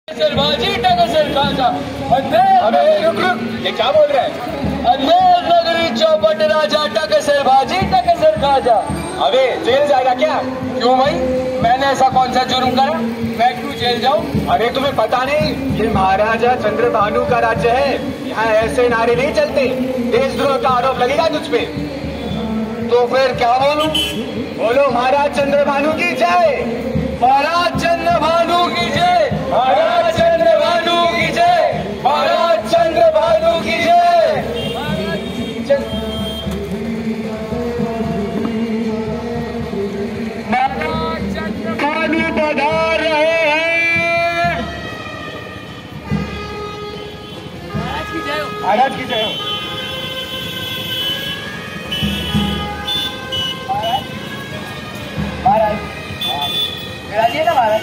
सरबाजी टकसर खाजा अबे रुक रुक, ये क्या बोल रहा है? अंधेर नगरी चौपट राजा टकसर बाजी टकसर खाजा। अबे जेल जाएगा क्या? क्यों भाई, मैंने ऐसा कौन सा जुर्म करा मैं क्यों जेल जाऊं? अरे तुम्हें पता नहीं, ये महाराजा चंद्रभानु का राज्य है। यहाँ ऐसे नारे नहीं चलते। देशद्रोह का आरोप लगेगा तुझ पे। तो फिर क्या बोलूं? बोलो महाराज चंद्रभानु की जय। महाराज चंद्रभानु की जय, महाराज चंद्रभानु की जय, महाराज चंद्रभानु की जय। महाराज चंद्रभानु पधार रहे हैं। महाराज की जय हो, महाराज की जय हो। महाराज मेरा जी है ना महाराज।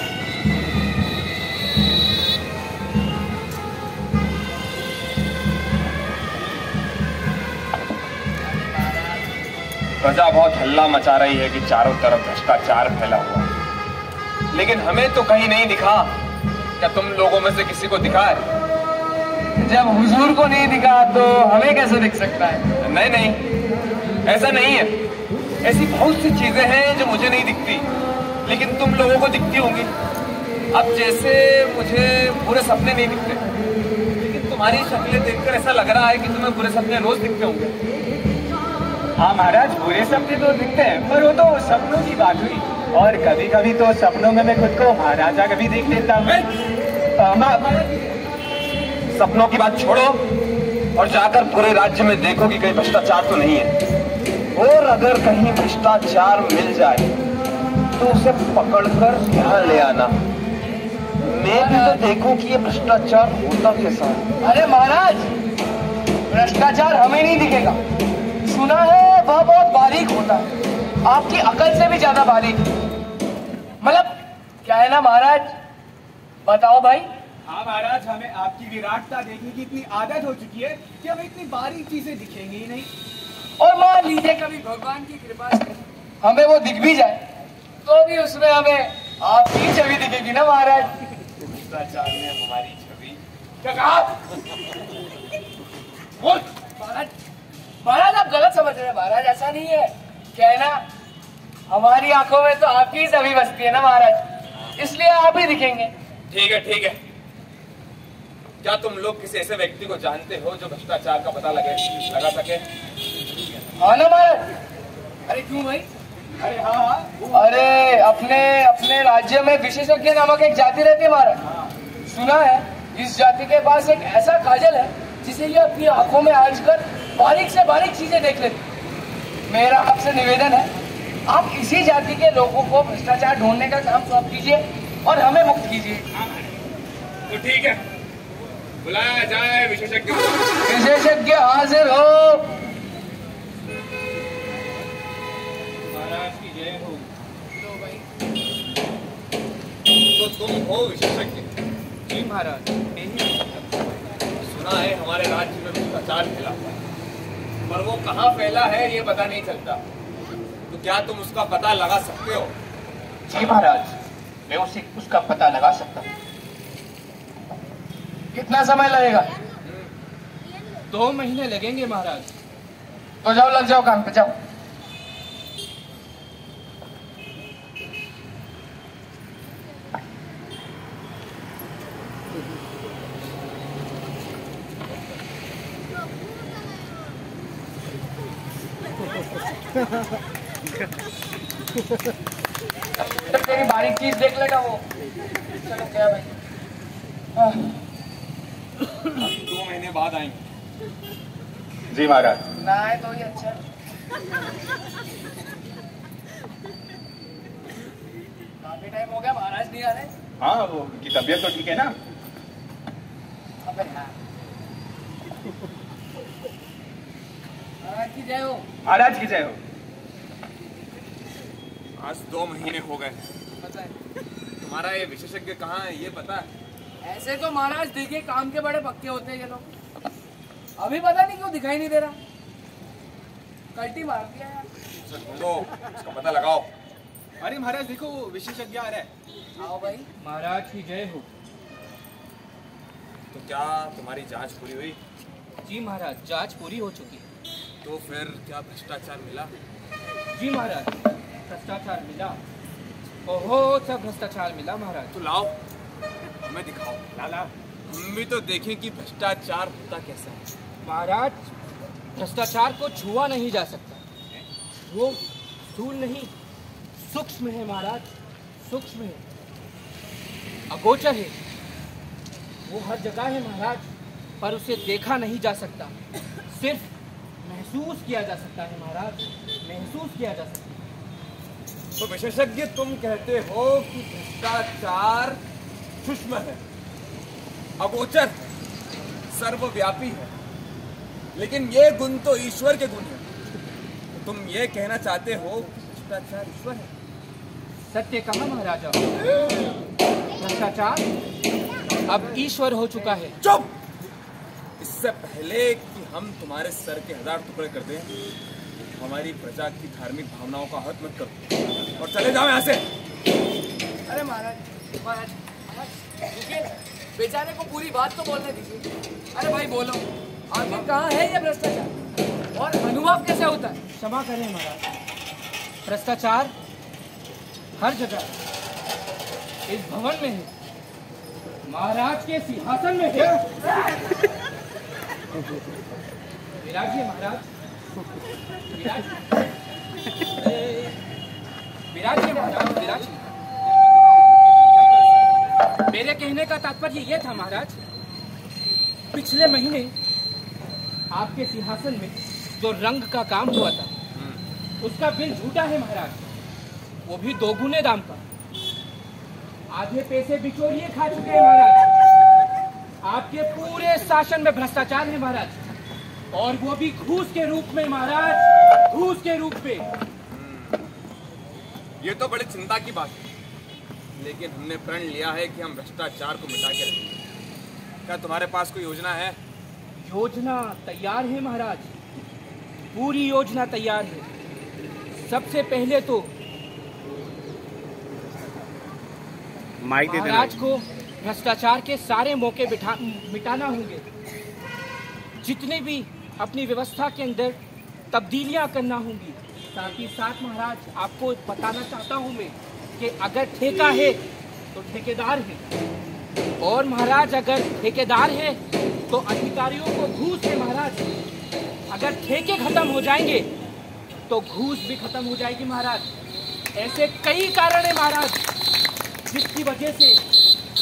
प्रजा बहुत हल्ला मचा रही है कि चारों तरफ भ्रष्टाचार फैला हुआ है, लेकिन हमें तो कहीं नहीं दिखा। क्या तुम लोगों में से किसी को दिखा है? जब हुजूर को नहीं दिखा तो हमें कैसे दिख सकता है? नहीं नहीं, ऐसा नहीं है। ऐसी बहुत सी चीजें हैं जो मुझे नहीं दिखती, लेकिन तुम लोगों को दिखती होंगी। अब जैसे मुझे बुरे सपने नहीं दिखते, लेकिन तुम्हारी शक्लें देखकर ऐसा लग रहा है कि तुम्हें बुरे सपने रोज दिखते होंगे। हाँ महाराज, बुरे सपने तो दिखते हैं, पर वो तो सपनों की बात हुई। और कभी कभी तो सपनों में मैं खुद को महाराजा कभी देख लेता हूँ। सपनों की बात छोड़ो और जाकर पूरे राज्य में देखो कि कहीं भ्रष्टाचार तो नहीं है। और अगर कहीं भ्रष्टाचार मिल जाए तो उसे पकड़कर यहाँ ले आना। मैं भी तो देखूं कि ये भ्रष्टाचार होता कैसा है। अरे महाराज, भ्रष्टाचार हमें नहीं दिखेगा। सुना है वह बहुत बारीक होता है, आपकी अकल से भी ज्यादा बारीक। मतलब क्या है ना महाराज, बताओ भाई। हाँ महाराज, हमें आपकी विराटता देखने की इतनी आदत हो चुकी है कि हमें इतनी बारीक चीजें दिखेंगी ही नहीं। और मान लीजिए कभी भगवान की कृपा से हमें वो दिख भी जाए तो भी उसमें हमें आपकी छवि दिखेगी ना महाराज। भ्रष्टाचार में हमारी छवि? क्या कहा? बोल महाराज। महाराज आप गलत समझ रहे हैं महाराज, ऐसा नहीं है। क्या है ना, हमारी आंखों में तो आपकी ही छवि बसती है ना महाराज, इसलिए आप ही दिखेंगे। ठीक है ठीक है। क्या तुम लोग किसी ऐसे व्यक्ति को जानते हो जो भ्रष्टाचार का पता लगा सके? हाँ ना महाराज। अरे क्यों भाई? अरे हाँ, अरे अपने राज्य में विशेषज्ञ नामक एक जाति रहती है महाराज। सुना है इस जाति के पास एक ऐसा काजल है जिसे ये अपनी आंखों में आंच कर बारीक से बारीक चीजें देख लेती। मेरा आपसे निवेदन है, आप इसी जाति के लोगों को भ्रष्टाचार ढूंढने का काम सौंप दीजिए और हमें मुक्त कीजिए। तो ठीक है, बुलाया जाए विशेषज्ञ। विशेषज्ञ हाजिर हो। महाराज की जय हो। तो तुम हो विशेषज्ञ? जी महाराज। सुना है हमारे राज्य में भ्रष्टाचार फैला हुआ है, पर वो कहाँ फैला है ये पता नहीं चलता। तो क्या तुम उसका पता लगा सकते हो? जी महाराज, मैं उसका पता लगा सकता हूँ। कितना समय लगेगा? 2 महीने लगेंगे महाराज। तो जाओ, लग जाओ काम पे, जाओ। तेरी बारीक चीज देख लेगा वो। चलो क्या भाई, 2 महीने बाद आएंगे। जी महाराज। ना है तो ही अच्छा है। काफी टाइम हो गया महाराज नहीं आ रहे। हाँ, वो उनकी तबीयत तो ठीक है ना? अबे हाँ। महाराज की जय हो। महाराज की जय हो। आज 2 महीने हो गए। पता है तुम्हारा ये विशेषज्ञ कहाँ है ये पता है? ऐसे तो महाराज देखिए काम के बड़े पक्के होते हैं ये लोग। अभी पता नहीं क्यों दिखाई नहीं दे रहा, कल्टी मार दिया यार। ढूंढो, उसका पता लगाओ। अरे महाराज देखो, वो विशेषज्ञ आ रहा है। आओ भाई। महाराज की जय हो। क्या तुम्हारी जांच पूरी हुई? जी महाराज, जांच पूरी हो चुकी है। तो फिर क्या भ्रष्टाचार मिला? जी महाराज, भ्रष्टाचार मिला, बहुत सा भ्रष्टाचार मिला महाराज। तो लाओ, हमें दिखाओ। लाला, हम भी तो देखें कि भ्रष्टाचार होता कैसा है। महाराज, भ्रष्टाचार को छुआ नहीं जा सकता, वो स्थूल नहीं, सूक्ष्म है महाराज, सूक्ष्म है, अगोचर है। वो हर जगह है महाराज, पर उसे देखा नहीं जा सकता, सिर्फ महसूस किया जा सकता है महाराज, महसूस किया जा सकता है। तो विशेषज्ञ तुम कहते हो कि भ्रष्टाचार सूक्ष्म है, अगोचर, सर्वव्यापी है, लेकिन ये गुण तो ईश्वर के गुण है। तो तुम ये कहना चाहते हो कि भ्रष्टाचार ईश्वर है? सत्य कहा महाराजा, भ्रष्टाचार अब ईश्वर हो चुका है। चुप! इससे पहले कि हम तुम्हारे सर के 1000 टुकड़े कर दें, हमारी प्रजा की धार्मिक भावनाओं का हत मत करो और चले जाओ यहाँ से। अरे महाराज, महाराज, रुकिए, बेचारे को पूरी बात तो बोलने दीजिए। अरे भाई बोलो, आखिर कहाँ है ये भ्रष्टाचार और अनुभव कैसे होता है? क्षमा करें महाराज, भ्रष्टाचार हर जगह इस भवन में है, महाराज के सिंहासन में है। विराजिए महाराज, विराजिए महाराज, विराजिए। मेरे कहने का तात्पर्य ये था महाराज, पिछले महीने आपके सिंहासन में जो रंग का काम हुआ था, उसका बिल झूठा है महाराज, वो भी 2 गुने दाम का। आधे पैसे बिचौलिए खा चुके हैं महाराज। आपके पूरे शासन में भ्रष्टाचार है महाराज, और वो भी घूस के रूप में महाराज, घूस के रूप में। ये तो बड़ी चिंता की बात है, लेकिन हमने प्रण लिया है कि हम भ्रष्टाचार को मिटा के रखेंगे। क्या तुम्हारे पास कोई योजना है? योजना तैयार है महाराज, पूरी योजना तैयार है। सबसे पहले तो महाराज को भ्रष्टाचार के सारे मौके मिटाना होंगे। जितने भी अपनी व्यवस्था के अंदर तब्दीलियां करना होंगी। साथ ही साथ महाराज, आपको बताना चाहता हूं मैं कि अगर ठेका है तो ठेकेदार है, और महाराज अगर ठेकेदार है तो अधिकारियों को घूस है महाराज। अगर ठेके खत्म हो जाएंगे तो घूस भी खत्म हो जाएगी महाराज। ऐसे कई कारण है महाराज जिसकी वजह से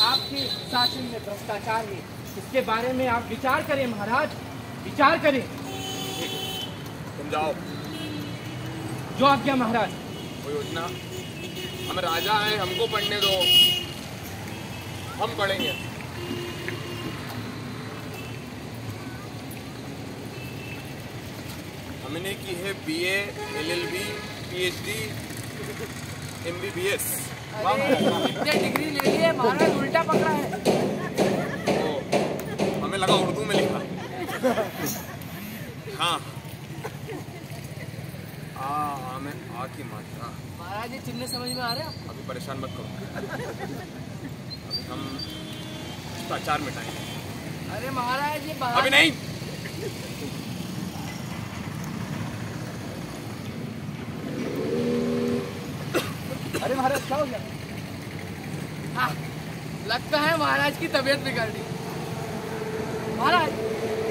आपके शासन में भ्रष्टाचार है। इसके बारे में आप विचार करें महाराज, विचार करें। तुम जाओ। जो आज्ञा महाराज। वो योजना, हम राजा हैं, हमको पढ़ने दो, हम पढ़ेंगे। हमने की है BA, LLB, PhD, MBBS। इतने डिग्री ले लिए महाराज, उल्टा पकड़ा है। हमें लगा उर्दू में लिखा। हाँ, हमें आ की मात्रा। महाराज ये चिन्ह समझ में आ रहे हैं? अभी परेशान मत करो, अभी हम भ्रष्टाचार मिटाएंगे। अरे महाराज ये अभी नहीं। अरे महाराज क्या हो गया? हाँ, लगता है महाराज की तबीयत बिगड़ गई। महाराज,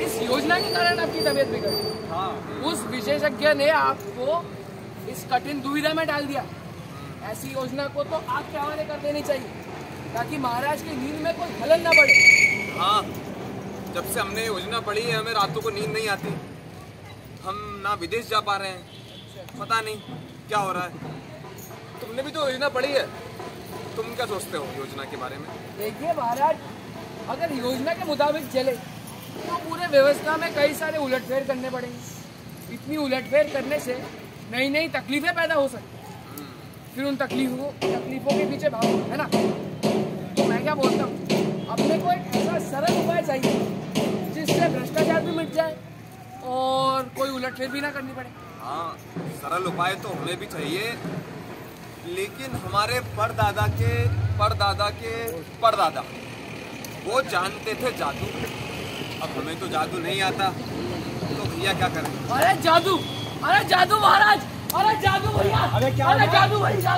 इस योजना के कारण आपकी तबीयत बिगड़ गई। हाँ। उस विशेषज्ञ ने आपको इस कठिन दुविधा में डाल दिया। ऐसी योजना को तो आप के हवाले कर देनी चाहिए, ताकि महाराज की नींद में कोई खलल न पड़े। हाँ, जब से हमने योजना पढ़ी है, हमें रातों को नींद नहीं आती। हम ना विदेश जा पा रहे हैं, पता नहीं क्या हो रहा है। तुमने भी तो योजना पढ़ी है, तुम क्या सोचते हो योजना के बारे में? देखिए महाराज, अगर योजना के मुताबिक चले तो पूरे व्यवस्था में कई सारे उलटफेर करने पड़ेंगे। इतनी उलटफेर करने से नई नई तकलीफें पैदा हो सकती, फिर उन तकलीफों के पीछे भागो, है ना? तो मैं क्या बोलता हूँ, अपने को एक ऐसा सरल उपाय चाहिए जिससे भ्रष्टाचार भी मिट जाए और कोई उलटफेर भी ना करनी पड़े। हाँ, सरल उपाय तो हमें भी चाहिए, लेकिन हमारे परदादा के परदादा के परदादा वो जानते थे जादू। अब हमें तो जादू नहीं आता, तो भैया क्या करें? अरे जादू महाराज, अरे जादू भैया, अरे जादू भैया,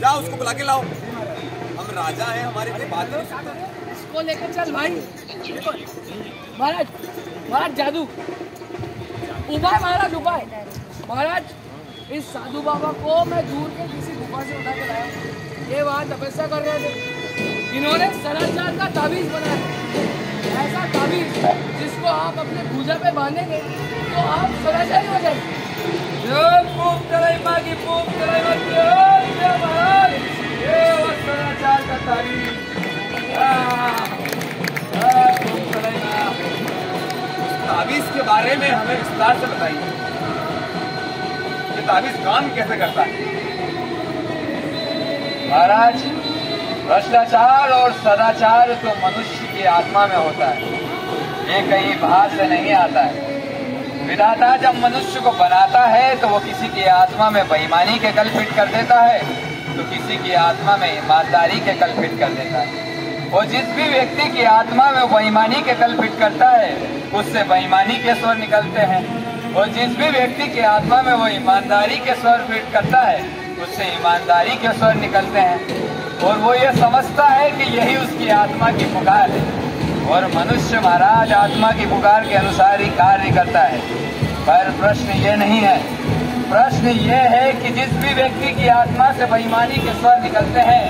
जाओ उसको बुला के लाओ। हम राजा हैं, हमारी कोई बात नहीं सुनता। इसको लेकर चल भाई। महाराज जादू उपाय, महाराज इस साधु बाबा को मैं दूर के किसी गुफा से उठा के लाया। ये वहाँ तपस्या कर रहे थे, इन्होंने सदाचार का ताबीज बनाया, ऐसा ताबीज जिसको आप अपने पूजा पे बांधेंगे तो आप सदाचारी हो जाएंगे। महाराज ये वो सदाचार का ताबीज। ताबीज के बारे में हमें विस्तार से बताइए, ये ताबीज काम कैसे करता है? महाराज, भ्रष्टाचार और सदाचार तो मनुष्य की आत्मा में होता है, ये कहीं बाहर से नहीं आता है। विधाता जब मनुष्य को बनाता है तो वो किसी की आत्मा में बेईमानी के कल फिट कर देता है, तो किसी की आत्मा में ईमानदारी के कल फिट कर देता है। वो जिस भी व्यक्ति की आत्मा में बेईमानी के कल फिट करता है उससे बेईमानी के स्वर निकलते हैं, और जिस भी व्यक्ति की आत्मा में वो ईमानदारी के स्वर फिट करता है उससे ईमानदारी के स्वर निकलते हैं, और वो ये समझता है कि यही उसकी आत्मा की पुकार है। और मनुष्य महाराज आत्मा की पुकार के अनुसार ही कार्य करता है। पर प्रश्न ये नहीं है, प्रश्न ये है कि जिस भी व्यक्ति की आत्मा से बेईमानी के स्वर निकलते हैं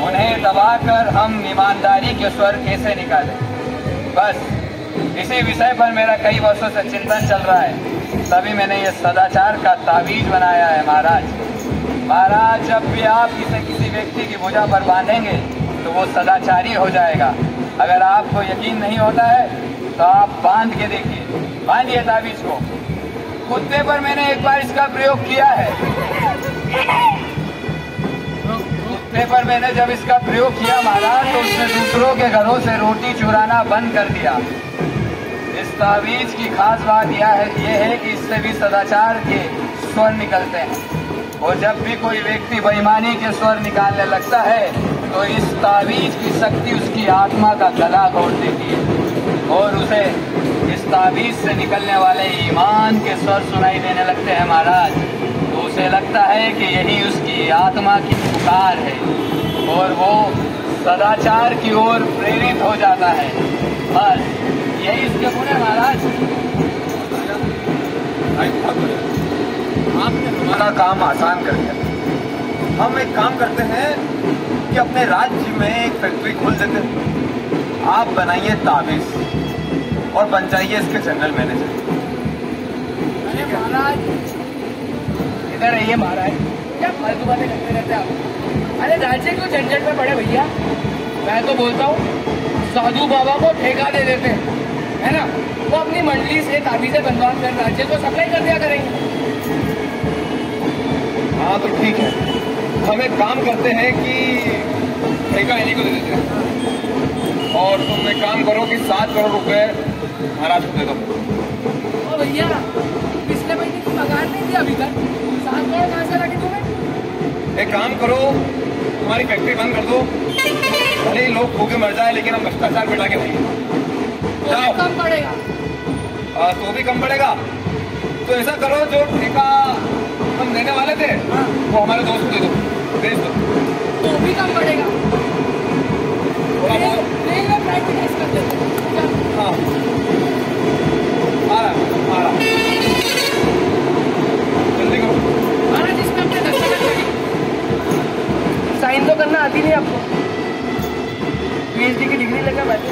उन्हें दबाकर हम ईमानदारी के स्वर कैसे निकालें। बस इसी विषय पर मेरा कई वर्षों से चिंतन चल रहा है, तभी मैंने ये सदाचार का ताबीज बनाया है। महाराज जब भी आप किसी व्यक्ति की भुजा पर बांधेंगे तो वो सदाचारी हो जाएगा। अगर आपको यकीन नहीं होता है तो आप बांध के देखिए, बांधिए ताबीज को। कुत्ते पर मैंने एक बार इसका प्रयोग किया है। कुत्ते पर मैंने जब इसका प्रयोग किया महाराज तो उसने दूसरों के घरों से रोटी चुराना बंद कर दिया। इस ताबीज की खास बात यह है कि इससे भी सदाचार के स्वर निकलते हैं, और जब भी कोई व्यक्ति बेईमानी के स्वर निकालने लगता है तो इस ताबीज की शक्ति उसकी आत्मा का गला घोट देती है, और उसे इस ताबीज से निकलने वाले ईमान के स्वर सुनाई देने लगते हैं महाराज। तो उसे लगता है कि यही उसकी आत्मा की पुकार है, और वो सदाचार की ओर प्रेरित हो जाता है। बस यही इसके गुण है महाराज। आपने हमारा काम आसान कर दिया। हम एक काम करते हैं कि अपने राज्य में एक फैक्ट्री खोल देते हैं, आप बनाइए ताबीज और बन जाइए इसके जनरल मैनेजर। अरे महाराज इधर रहिए महाराज, क्या फालतू बातें करते रहते आप। अरे राज्य क्यों झंझट में पड़े भैया, मैं तो बोलता हूँ साधु बाबा को ठेका दे देते हैं, है ना, वो अपनी मंडली से ताबीजें बनवा कर राज्य को सप्लाई कर दिया करेंगे। हाँ तो ठीक है, हम एक काम करते हैं कि ठेका इन्हीं को दे देते हैं, और तुम एक काम करो कि 7 करोड़ रुपए महाराज को दे दो। ओ भैया पिछले महीने की पगार नहीं दी अभी तक, 7 करोड़ कहाँ से लगे तुम्हें? एक काम करो, हमारी फैक्ट्री बंद कर दो, भले ही लोग भूखे मर जाए लेकिन हम भ्रष्टाचार मिटा के नहीं। तो कम पड़ेगा? तो भी कम पड़ेगा। तो ऐसा करो, जो ठेका हम देने वाले थे वो हमारे दोस्त को दे दो, भेज दो। तो भी कम पड़ेगा, थोड़ा बहुत। प्रैक्टिस कर देते। हाँ आ रहा जल्दी करो। महाराज इसमें अपने दस्तखत लगे, साइन तो करना आती नहीं आपको? PhD की डिग्री लेकर बैठे।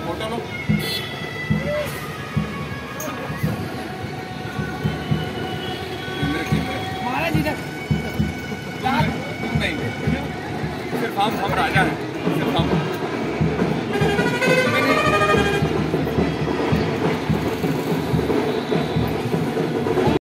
फोटो लो। महाराज इधर नहीं, सिर्फ हम राजा हैं, सिर्फ हम।